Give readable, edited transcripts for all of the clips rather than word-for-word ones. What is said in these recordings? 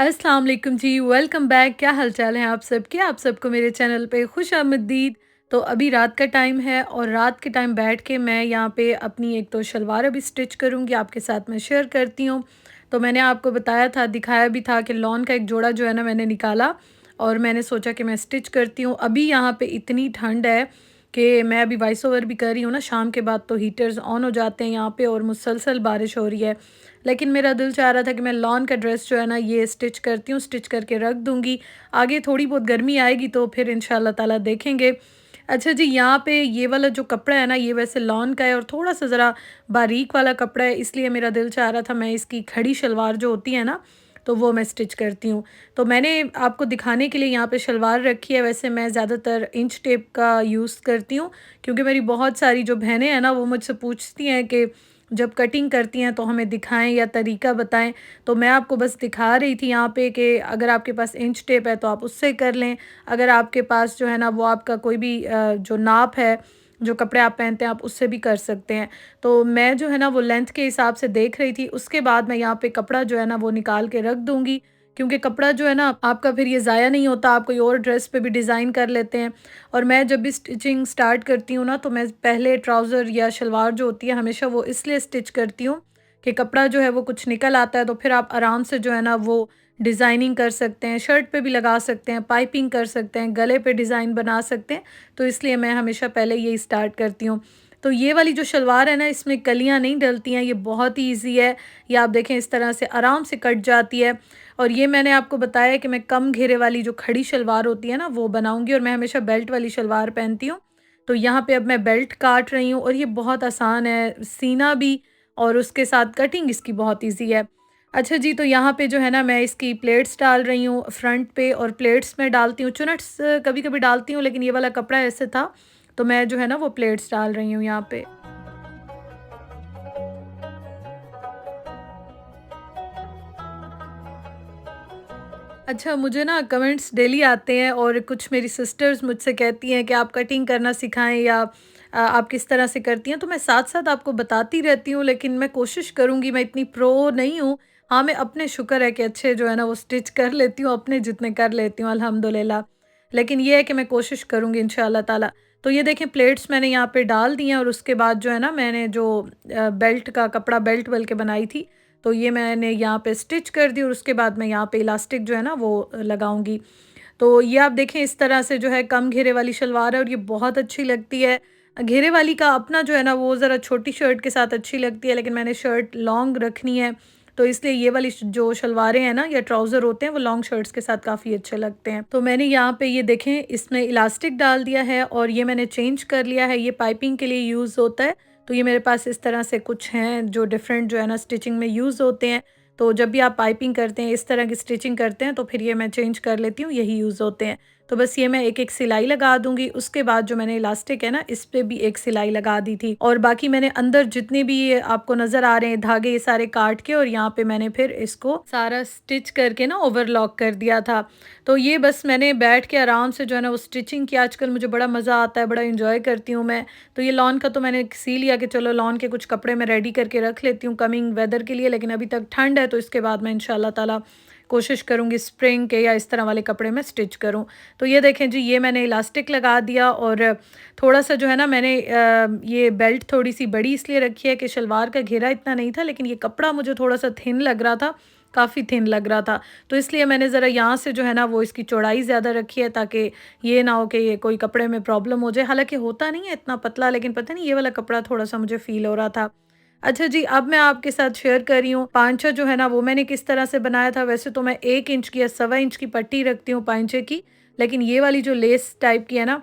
अस्सलाम वालेकुम जी, welcome back. क्या हाल चाल है आप सबके? आप सबको मेरे चैनल पे खुश आमदीद। तो अभी रात का टाइम है और रात के टाइम बैठ के मैं यहाँ पे अपनी एक तो शलवार अभी स्टिच करूँगी, आपके साथ मैं शेयर करती हूँ। तो मैंने आपको बताया था, दिखाया भी था कि लॉन का एक जोड़ा जो है ना मैंने निकाला और मैंने सोचा कि मैं स्टिच करती हूँ। अभी यहाँ पे इतनी ठंड है कि मैं अभी वॉइस ओवर भी कर रही हूँ ना, शाम के बाद तो हीटर्स ऑन हो जाते हैं यहाँ पे और मुसलसल बारिश हो रही है। लेकिन मेरा दिल चाह रहा था कि मैं लॉन का ड्रेस जो है ना ये स्टिच करती हूँ, स्टिच करके रख दूँगी। आगे थोड़ी बहुत गर्मी आएगी तो फिर इंशाल्लाह ताला देखेंगे। अच्छा जी, यहाँ पे ये वाला जो कपड़ा है ना ये वैसे लॉन का है और थोड़ा-सा ज़रा बारीक वाला कपड़ा है, इसलिए मेरा दिल चाह रहा था मैं इसकी खड़ी शलवार जो होती है ना, तो वो मैं स्टिच करती हूँ। तो मैंने आपको दिखाने के लिए यहाँ पे शलवार रखी है, वैसे मैं ज़्यादातर इंच टेप का यूज़ करती हूँ, क्योंकि मेरी बहुत सारी जो बहनें हैं ना वो मुझसे पूछती हैं कि जब कटिंग करती हैं तो हमें दिखाएँ या तरीका बताएँ। तो मैं आपको बस दिखा रही थी यहाँ पे कि अगर आपके पास इंच टेप है तो आप उससे कर लें। अगर आपके पास जो है ना वो आपका कोई भी जो नाप है, जो कपड़े आप पहनते हैं आप उससे भी कर सकते हैं। तो मैं जो है ना वो लेंथ के हिसाब से देख रही थी, उसके बाद मैं यहाँ पे कपड़ा जो है ना वो निकाल के रख दूँगी। क्योंकि कपड़ा जो है ना आपका फिर ये ज़ाया नहीं होता, आप कोई और ड्रेस पे भी डिज़ाइन कर लेते हैं। और मैं जब भी स्टिचिंग स्टार्ट करती हूँ ना तो मैं पहले ट्राउज़र या शलवार जो होती है हमेशा वो इसलिए स्टिच करती हूँ कि कपड़ा जो है वो कुछ निकल आता है तो फिर आप आराम से जो है ना वो डिज़ाइनिंग कर सकते हैं, शर्ट पे भी लगा सकते हैं, पाइपिंग कर सकते हैं, गले पे डिज़ाइन बना सकते हैं। तो इसलिए मैं हमेशा पहले यही स्टार्ट करती हूँ। तो ये वाली जो शलवार है ना इसमें कलियाँ नहीं डलती हैं, ये बहुत ही ईज़ी है। ये आप देखें इस तरह से आराम से कट जाती है। और ये मैंने आपको बताया कि मैं कम घेरे वाली जो खड़ी शलवार होती है ना वो बनाऊँगी, और मैं हमेशा बेल्ट वाली शलवार पहनती हूँ। तो यहाँ पे अब मैं बेल्ट काट रही हूँ और ये बहुत आसान है, सीना भी और उसके साथ कटिंग इसकी बहुत ईज़ी है। अच्छा जी, तो यहाँ पे जो है ना मैं इसकी प्लेट्स डाल रही हूँ फ्रंट पे, और प्लेट्स मैं डालती हूँ चुनट्स कभी-कभी डालती हूँ, लेकिन ये वाला कपड़ा ऐसे था तो मैं जो है ना वो प्लेट्स डाल रही हूँ यहाँ पे। अच्छा, मुझे ना कमेंट्स डेली आते हैं और कुछ मेरी सिस्टर्स मुझसे कहती हैं कि आप कटिंग करना सिखाएं या आप किस तरह से करती हैं, तो मैं साथ-साथ आपको बताती रहती हूँ, लेकिन मैं कोशिश करूँगी, मैं इतनी प्रो नहीं हूँ। हाँ, मैं अपने शुक्र है कि अच्छे जो है ना वो स्टिच कर लेती हूँ, अपने जितने कर लेती हूँ अल्हम्दुलिल्लाह। लेकिन ये है कि मैं कोशिश करूँगी इंशाअल्लाह ताला। तो ये देखें प्लेट्स मैंने यहाँ पे डाल दी हैं और उसके बाद जो है ना मैंने जो बेल्ट का कपड़ा बेल्ट बल्कि बनाई थी, तो ये मैंने यहाँ पे स्टिच कर दी और उसके बाद मैं यहाँ पे इलास्टिक जो है ना वो लगाऊंगी। तो ये आप देखें इस तरह से जो है कम घेरे वाली शलवार है और ये बहुत अच्छी लगती है। घेरे वाली का अपना जो है ना वो ज़रा छोटी शर्ट के साथ अच्छी लगती है, लेकिन मैंने शर्ट लॉन्ग रखनी है, तो इसलिए ये वाली जो शलवारें हैं ना या ट्राउज़र होते हैं वो लॉन्ग शर्ट्स के साथ काफ़ी अच्छे लगते हैं। तो मैंने यहाँ पे ये देखें इसमें इलास्टिक डाल दिया है और ये मैंने चेंज कर लिया है, ये पाइपिंग के लिए यूज़ होता है। तो ये मेरे पास इस तरह से कुछ हैं जो डिफरेंट जो है ना स्टिचिंग में यूज़ होते हैं। तो जब भी आप पाइपिंग करते हैं, इस तरह की स्टिचिंग करते हैं, तो फिर ये मैं चेंज कर लेती हूँ, यही यूज़ होते हैं। तो बस ये मैं एक-एक सिलाई लगा दूँगी, उसके बाद जो मैंने इलास्टिक है ना, इस पे भी एक सिलाई लगा दी थी और बाकी मैंने अंदर जितने भी ये आपको नज़र आ रहे हैं धागे, ये सारे काट के और यहाँ पे मैंने फिर इसको सारा स्टिच करके ना ओवरलॉक कर दिया था। तो ये बस मैंने बैठ के आराम से जो है ना वो स्टिचिंग की, आजकल मुझे बड़ा मज़ा आता है, बड़ा एन्जॉय करती हूँ मैं। तो ये लॉन का तो मैंने सी लिया कि चलो लॉन के कुछ कपड़े मैं रेडी करके रख लेती हूँ कमिंग वेदर के लिए, लेकिन अभी तक ठंड है तो इसके बाद मैं इंशाल्लाह ताला कोशिश करूँगी स्प्रिंग के या इस तरह वाले कपड़े में स्टिच करूँ। तो ये देखें जी, ये मैंने इलास्टिक लगा दिया और थोड़ा-सा जो है ना मैंने ये बेल्ट थोड़ी-सी बड़ी इसलिए रखी है कि शलवार का घेरा इतना नहीं था, लेकिन ये कपड़ा मुझे थोड़ा-सा थिन लग रहा था, काफ़ी थिन लग रहा था। तो इसलिए मैंने ज़रा यहाँ से जो है ना वो इसकी चौड़ाई ज़्यादा रखी है, ताकि ये ना हो कि ये कोई कपड़े में प्रॉब्लम हो जाए। हालाँकि होता नहीं है इतना पतला, लेकिन पता नहीं ये वाला कपड़ा थोड़ा-सा मुझे फ़ील हो रहा था। अच्छा जी, अब मैं आपके साथ शेयर कर रही हूँ पाँचा जो है ना वो मैंने किस तरह से बनाया था। वैसे तो मैं 1 इंच की या सवा इंच की पट्टी रखती हूँ पाँचे की, लेकिन ये वाली जो लेस टाइप की है ना,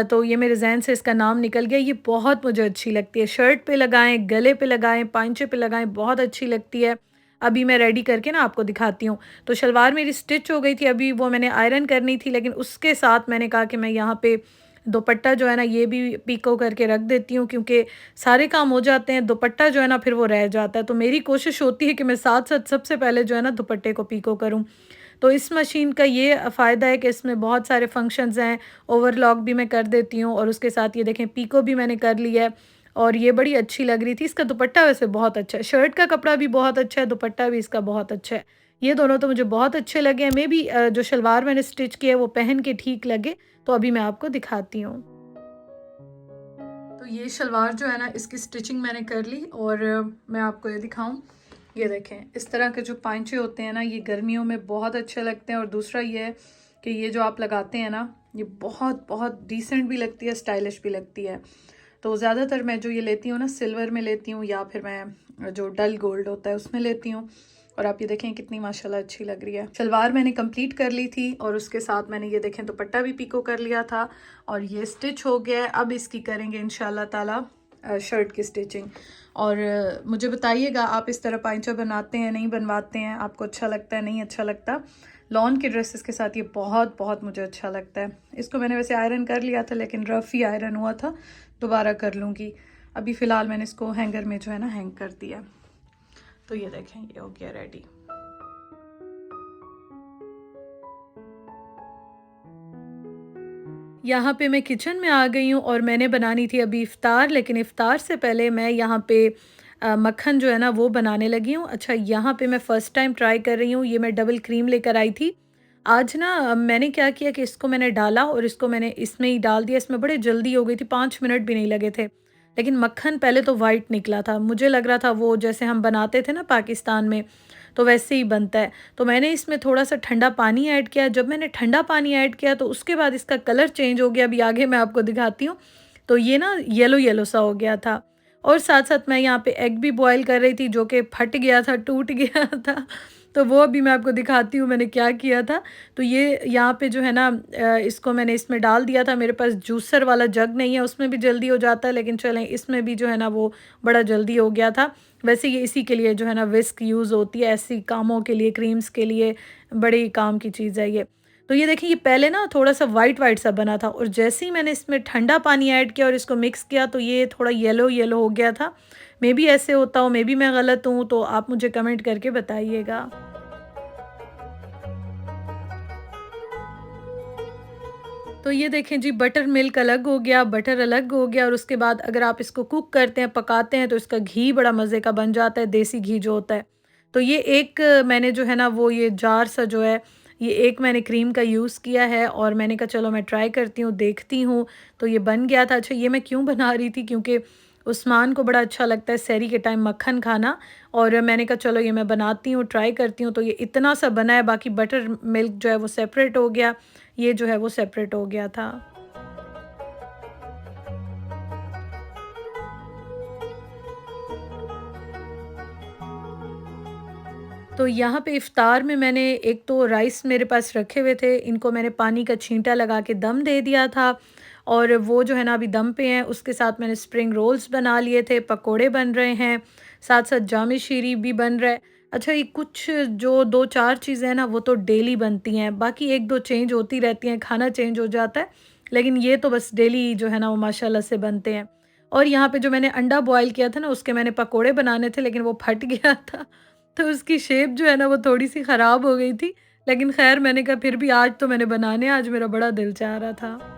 तो ये मेरे ज़हन से इसका नाम निकल गया। ये बहुत मुझे अच्छी लगती है, शर्ट पे लगाएँ, गले पे लगाएँ, पाँचे पे लगाएँ, बहुत अच्छी लगती है। अभी मैं रेडी करके ना आपको दिखाती हूँ। तो शलवार मेरी स्टिच हो गई थी, अभी वो मैंने आयरन करनी थी, लेकिन उसके साथ मैंने कहा कि मैं यहाँ पे दुपट्टा जो है ना ये भी पीको करके रख देती हूँ, क्योंकि सारे काम हो जाते हैं, दुपट्टा जो है ना फिर वो रह जाता है। तो मेरी कोशिश होती है कि मैं साथ-साथ सबसे पहले जो है ना दुपट्टे को पीको करूँ। तो इस मशीन का ये फ़ायदा है कि इसमें बहुत सारे फंक्शंस हैं, ओवरलॉक भी मैं कर देती हूँ और उसके साथ ये देखें पीको भी मैंने कर लिया है और ये बड़ी अच्छी लग रही थी। इसका दुपट्टा वैसे बहुत अच्छा है, शर्ट का कपड़ा भी बहुत अच्छा है, दुपट्टा भी इसका बहुत अच्छा है। ये दोनों तो मुझे बहुत अच्छे लगे हैं। मे बी जो शलवार मैंने स्टिच किया है वो पहन के ठीक लगे, तो अभी मैं आपको दिखाती हूँ। तो ये शलवार जो है ना, इसकी स्टिचिंग मैंने कर ली और मैं आपको ये दिखाऊं। ये देखें, इस तरह के जो पांचे होते हैं ना, ये गर्मियों में बहुत अच्छे लगते हैं। और दूसरा ये है कि ये जो आप लगाते हैं ना, ये बहुत बहुत डिसेंट भी लगती है, स्टाइलिश भी लगती है। तो ज़्यादातर मैं जो ये लेती हूँ ना, सिल्वर में लेती हूँ या फिर मैं जो डल गोल्ड होता है उसमें लेती हूँ। और आप ये देखें कितनी माशाल्लाह अच्छी लग रही है। शलवार मैंने कंप्लीट कर ली थी और उसके साथ मैंने ये देखें दुपट्टा भी पीको कर लिया था और ये स्टिच हो गया है। अब इसकी करेंगे इंशाल्लाह ताला शर्ट की स्टिचिंग। और मुझे बताइएगा आप इस तरह पाइंचा बनाते हैं, नहीं बनवाते हैं, आपको अच्छा लगता है, नहीं अच्छा लगता। लॉन के ड्रेसेस के साथ ये बहुत बहुत मुझे अच्छा लगता है। इसको मैंने वैसे आयरन कर लिया था, लेकिन रफ़ ही आयरन हुआ था, दोबारा कर लूँगी। अभी फ़िलहाल मैंने इसको हैंगर में जो है ना हैंग कर दिया। तो ये देखें, ये हो गया रेडी। यहाँ पे मैं किचन में आ गई हूँ और मैंने बनानी थी अभी इफ़्तार, लेकिन इफ़्तार से पहले मैं यहाँ पे मक्खन जो है ना वो बनाने लगी हूँ। अच्छा, यहाँ पे मैं फ़र्स्ट टाइम ट्राई कर रही हूँ। ये मैं डबल क्रीम लेकर आई थी। आज ना मैंने क्या किया कि इसको मैंने डाला और इसको मैंने इसमें ही डाल दिया। इसमें बड़े जल्दी हो गई थी, 5 मिनट भी नहीं लगे थे। लेकिन मक्खन पहले तो वाइट निकला था। मुझे लग रहा था वो जैसे हम बनाते थे ना पाकिस्तान में, तो वैसे ही बनता है। तो मैंने इसमें थोड़ा-सा ठंडा पानी ऐड किया। जब मैंने ठंडा पानी ऐड किया तो उसके बाद इसका कलर चेंज हो गया। अभी आगे मैं आपको दिखाती हूँ। तो ये ना येलो-येलो सा हो गया था। और साथ-साथ मैं यहाँ पे एग भी बॉयल कर रही थी, जो कि फट गया था, टूट गया था। तो वो अभी मैं आपको दिखाती हूँ मैंने क्या किया था। तो ये यहाँ पे जो है ना इसको मैंने इसमें डाल दिया था। मेरे पास जूसर वाला जग नहीं है, उसमें भी जल्दी हो जाता है, लेकिन चलें इसमें भी जो है ना वो बड़ा जल्दी हो गया था। वैसे ये इसी के लिए जो है ना विस्क यूज़ होती है, ऐसी कामों के लिए, क्रीम्स के लिए बड़ी काम की चीज़ है ये। तो ये देखिए, ये पहले ना थोड़ा-सा वाइट-वाइट सा बना था और जैसे ही मैंने इसमें ठंडा पानी ऐड किया और इसको मिक्स किया तो ये थोड़ा येलो-येलो हो गया था। मेबी ऐसे होता हो, मेबी मैं गलत हूँ, तो आप मुझे कमेंट करके बताइएगा। तो ये देखें जी, बटर मिल्क अलग हो गया, बटर अलग हो गया और उसके बाद अगर आप इसको कुक करते हैं, पकाते हैं तो इसका घी बड़ा मज़े का बन जाता है, देसी घी जो होता है। तो ये एक मैंने जो है ना वो ये जार सा जो है, ये एक मैंने क्रीम का यूज़ किया है और मैंने कहा चलो मैं ट्राई करती हूँ, देखती हूँ। तो ये बन गया था। अच्छा, ये मैं क्यों बना रही थी, क्योंकि उस्मान को बड़ा अच्छा लगता है सहरी के टाइम मक्खन खाना और मैंने कहा चलो ये मैं बनाती हूँ, ट्राई करती हूँ। तो ये इतना सा बना है, बाकी बटर मिल्क जो है वो सेपरेट हो गया, ये जो है वो सेपरेट हो गया था। तो यहाँ पे इफ़्तार में मैंने एक तो राइस मेरे पास रखे हुए थे, इनको मैंने पानी का छींटा लगा के दम दे दिया था और वो जो है ना अभी दम पे हैं। उसके साथ मैंने स्प्रिंग रोल्स बना लिए थे, पकोड़े बन रहे हैं, साथ-साथ जामे शीरी भी बन रहा है। अच्छा, ये कुछ जो 2-4 चीज़ें हैं ना वो तो डेली बनती हैं, बाकी 1-2 चेंज होती रहती हैं, खाना चेंज हो जाता है, लेकिन ये तो बस डेली जो है ना वो माशाल्लाह से बनते हैं। और यहाँ पे जो मैंने अंडा बॉयल किया था ना, उसके मैंने पकोड़े बनाने थे, लेकिन वो फट गया था। तो उसकी शेप जो है ना वो थोड़ी-सी ख़राब हो गई थी। लेकिन ख़ैर मैंने कहा फिर भी आज तो मैंने बनाने हैं, आज मेरा बड़ा दिल चाह रहा था।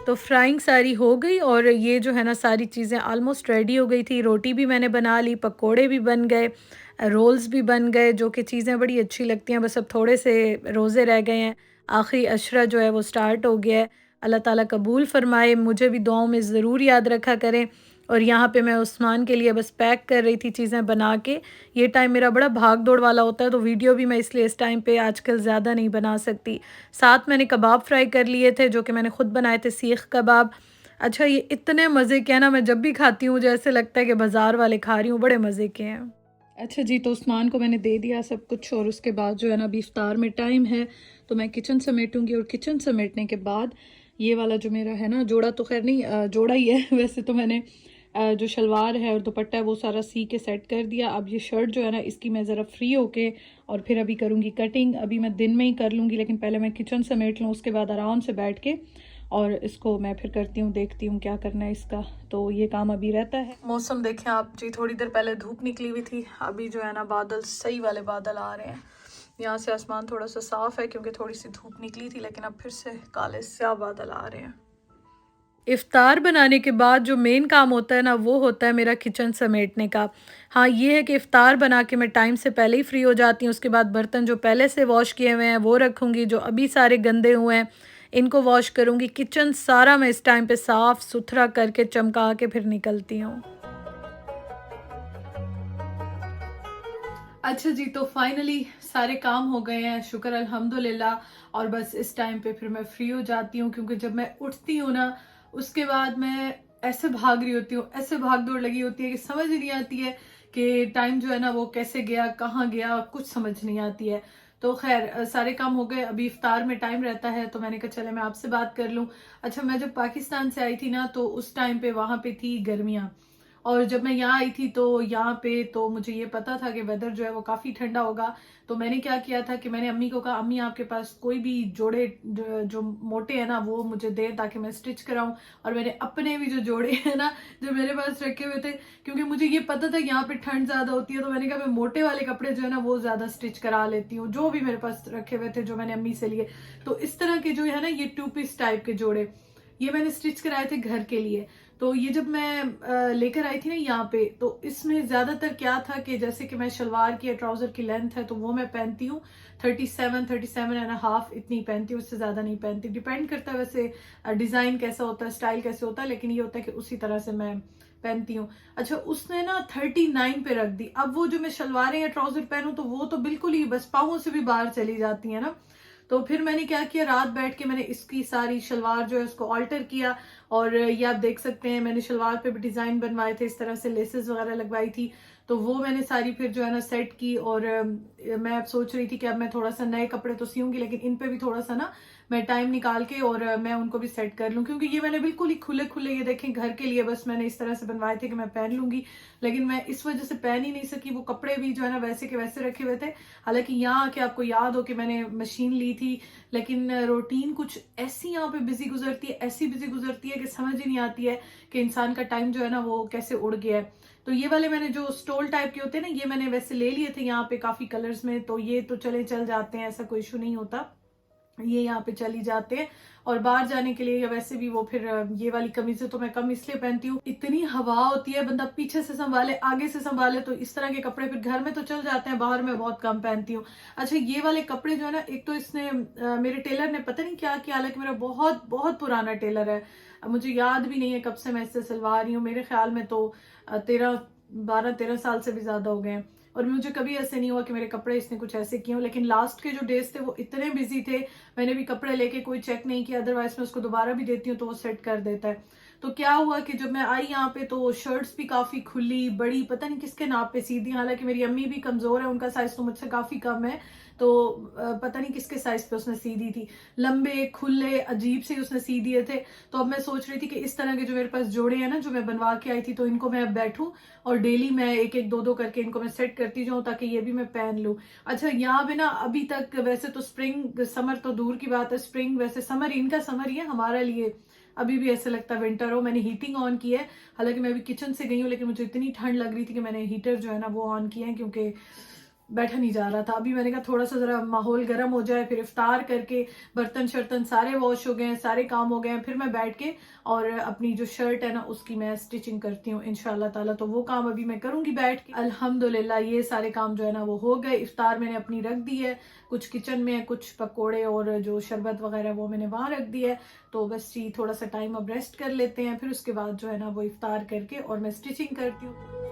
तो फ्राइंग सारी हो गई और ये जो है ना सारी चीज़ें ऑलमोस्ट रेडी हो गई थी। रोटी भी मैंने बना ली, पकोड़े भी बन गए, रोल्स भी बन गए, जो कि चीज़ें बड़ी अच्छी लगती हैं। बस अब थोड़े से रोज़े रह गए हैं, आखिरी अशरा जो है वो स्टार्ट हो गया है। अल्लाह ताला कबूल फ़रमाए, मुझे भी दुआओं में ज़रूर याद रखा करें। और यहाँ पे मैं उस्मान के लिए बस पैक कर रही थी चीज़ें बना के। ये टाइम मेरा बड़ा भाग दौड़ वाला होता है, तो वीडियो भी मैं इसलिए इस टाइम पे आजकल ज़्यादा नहीं बना सकती। साथ मैंने कबाब फ्राई कर लिए थे, जो कि मैंने खुद बनाए थे, सीख कबाब। अच्छा, ये इतने मज़े के हैं ना, मैं जब भी खाती हूँ मुझे ऐसे लगता है कि बाज़ार वाले खा रही हूँ, बड़े मज़े के हैं। अच्छा जी, तो उस्मान को मैंने दे दिया सब कुछ और उसके बाद जो है ना अभी इफ्तार में टाइम है, तो मैं किचन समेटूंगी और किचन समेटने के बाद ये वाला जो मेरा है ना, जोड़ा तो खैर नहीं, जोड़ा ही है वैसे तो मैंने जो शलवार है और दुपट्टा है वो सारा सी के सेट कर दिया। अब ये शर्ट जो है ना इसकी मैं ज़रा फ्री होके और फिर अभी करूँगी कटिंग। अभी मैं दिन में ही कर लूँगी, लेकिन पहले मैं किचन समेट लूँ, उसके बाद आराम से बैठ के और इसको मैं फिर करती हूँ, देखती हूँ क्या करना है इसका। तो ये काम अभी रहता है। मौसम देखें आप जी, थोड़ी देर पहले धूप निकली हुई थी, अभी जो है ना बादल, सही वाले बादल आ रहे हैं। यहाँ से आसमान थोड़ा सा साफ है क्योंकि थोड़ी सी धूप निकली थी, लेकिन अब फिर से काले स्याह बादल आ रहे हैं। इफ़्तार बनाने के बाद जो मेन काम होता है ना, वो होता है मेरा किचन समेटने का। हाँ, ये है कि इफ़्तार बना के मैं टाइम से पहले ही फ्री हो जाती हूँ, उसके बाद बर्तन जो पहले से वॉश किए हुए हैं वो रखूँगी, जो अभी सारे गंदे हुए हैं इनको वॉश करूँगी। किचन सारा मैं इस टाइम पे साफ़-सुथरा करके चमका के फिर निकलती हूँ। अच्छा जी, तो फाइनली सारे काम हो गए हैं, शुक्र अल्हम्दुलिल्लाह। और बस इस टाइम पे फिर मैं फ्री हो जाती हूँ, क्योंकि जब मैं उठती हूँ ना, उसके बाद मैं ऐसे भाग रही होती हूँ, ऐसे भाग-दौड़ लगी होती है कि समझ ही नहीं आती है कि टाइम जो है ना वो कैसे गया, कहाँ गया, कुछ समझ नहीं आती है। तो ख़ैर सारे काम हो गए, अभी इफ्तार में टाइम रहता है, तो मैंने कहा चले मैं आपसे बात कर लूँ। अच्छा, मैं जब पाकिस्तान से आई थी ना, तो उस टाइम पे वहाँ पे थी गर्मियाँ। और जब मैं यहाँ आई थी तो यहाँ पे तो मुझे ये पता था कि वेदर जो है वो काफ़ी ठंडा होगा। तो मैंने क्या किया था कि मैंने अम्मी को कहा, अम्मी आपके पास कोई भी जोड़े जो मोटे हैं ना वो मुझे दे, ताकि मैं स्टिच कराऊं। और मैंने अपने भी जो जोड़े हैं ना जो मेरे पास रखे हुए थे, क्योंकि मुझे ये पता था यहाँ पे ठंड ज़्यादा होती है, तो मैंने कहा मैं मोटे वाले कपड़े जो है ना वो ज़्यादा स्टिच करा लेती हूँ, जो भी मेरे पास रखे हुए थे जो मैंने अम्मी से लिए। तो इस तरह के जो है ना ये टू पीस टाइप के जोड़े, ये मैंने स्टिच कराए थे घर के लिए। तो ये जब मैं लेकर आई थी ना यहाँ पे, तो इसमें ज्यादातर क्या था कि जैसे कि मैं शलवार की या ट्राउजर की लेंथ है तो वो मैं पहनती हूँ 37 37.5 इतनी पहनती हूँ, उससे ज्यादा नहीं पहनती। डिपेंड करता है वैसे डिजाइन कैसा होता है, स्टाइल कैसे होता है, लेकिन ये होता है कि उसी तरह से मैं पहनती हूँ। अच्छा, उसने ना 39 पे रख दी। अब वो जो मैं शलवारें या ट्राउजर पहनूं तो वो तो बिल्कुल ही बस पाँवों से भी बाहर चली जाती है ना। तो फिर मैंने क्या किया, रात बैठ के मैंने इसकी सारी शलवार जो है उसको ऑल्टर किया। और ये आप देख सकते हैं मैंने शलवार पे भी डिजाइन बनवाए थे, इस तरह से लेसेस वगैरह लगवाई थी। तो वो मैंने सारी फिर जो है ना सेट की। और मैं अब सोच रही थी कि अब मैं थोड़ा सा नए कपड़े तो सीऊंगी, लेकिन इन पे भी थोड़ा सा ना मैं टाइम निकाल के और मैं उनको भी सेट कर लूं, क्योंकि ये मैंने बिल्कुल ही खुले खुले, ये देखें घर के लिए बस मैंने इस तरह से बनवाए थे कि मैं पहन लूंगी। लेकिन मैं इस वजह से पहन ही नहीं सकी, वो कपड़े भी जो है ना वैसे के वैसे रखे हुए थे। हालांकि यहाँ आके आपको याद हो कि मैंने मशीन ली थी, लेकिन रूटीन कुछ ऐसी यहाँ पे बिजी गुजरती है, ऐसी बिजी गुजरती है कि समझ ही नहीं आती है कि इंसान का टाइम जो है ना वो कैसे उड़ गया है। तो ये वाले मैंने जो स्टोल टाइप के होते हैं ना, ये मैंने वैसे ले लिए थे यहाँ पे काफी कलर्स में, तो ये तो चले चल जाते हैं, ऐसा कोई इशू नहीं होता, ये यहाँ पे चली जाते हैं। और बाहर जाने के लिए या वैसे भी वो फिर ये वाली कमीजें तो मैं कम इसलिए पहनती हूँ, इतनी हवा होती है, बंदा पीछे से संभाले आगे से संभाले, तो इस तरह के कपड़े फिर घर में तो चल जाते हैं, बाहर में बहुत कम पहनती हूँ। अच्छा, ये वाले कपड़े जो है ना, एक तो इसने मेरे टेलर ने पता नहीं क्या किया, हालांकि मेरा बहुत बहुत पुराना टेलर है, अब मुझे याद भी नहीं है कब से मैं इससे सिलवा रही हूँ, मेरे ख्याल में तो 12 13 साल से भी ज्यादा हो गए हैं। और मुझे कभी ऐसे नहीं हुआ कि मेरे कपड़े इसने कुछ ऐसे किए हो, लेकिन लास्ट के जो डेज थे वो इतने बिजी थे, मैंने भी कपड़े लेके कोई चेक नहीं किया, अदरवाइज मैं उसको दोबारा भी देती हूँ तो वो सेट कर देता है। तो क्या हुआ कि जब मैं आई यहाँ पे तो शर्ट्स भी काफी खुली बड़ी, पता नहीं किसके नाप पे सी दी, हालांकि मेरी अम्मी भी कमजोर है, उनका साइज तो मुझसे काफी कम है, तो पता नहीं किसके साइज पे उसने सी दी थी, लंबे खुले अजीब से उसने सी दिए थे। तो अब मैं सोच रही थी कि इस तरह के जो मेरे पास जोड़े हैं ना जो मैं बनवा के आई थी, तो इनको मैं अब बैठूं और डेली मैं एक एक दो दो करके इनको मैं सेट करती जाऊं, ताकि ये भी मैं पहन लूं। अच्छा, यहाँ पे ना अभी तक वैसे तो स्प्रिंग समर तो दूर की बात है, स्प्रिंग वैसे समर इनका समर ही है, हमारा लिए अभी भी ऐसे लगता है विंटर हो। मैंने हीटिंग ऑन की है, हालांकि मैं अभी किचन से गई हूँ, लेकिन मुझे इतनी ठंड लग रही थी कि मैंने हीटर जो है ना वो ऑन किया है, क्योंकि बैठा नहीं जा रहा था। अभी मैंने कहा थोड़ा सा जरा माहौल गर्म हो जाए, फिर इफ्तार करके बर्तन शर्तन सारे वॉश हो गए हैं, सारे काम हो गए हैं, फिर मैं बैठ के और अपनी जो शर्ट है ना उसकी मैं स्टिचिंग करती हूँ इंशाल्लाह ताला। तो वो काम अभी मैं करूंगी बैठ के। अल्हम्दुलिल्लाह ये सारे काम जो है ना वो हो गए। इफ्तार मैंने अपनी रख दी है, कुछ किचन में है, कुछ पकोड़े और जो शरबत वगैरह वो मैंने वहां रख दी है। तो बस जी थोड़ा सा टाइम अब रेस्ट कर लेते हैं, फिर उसके बाद जो है ना वो इफ्तार करके और मैं स्टिचिंग करती हूँ।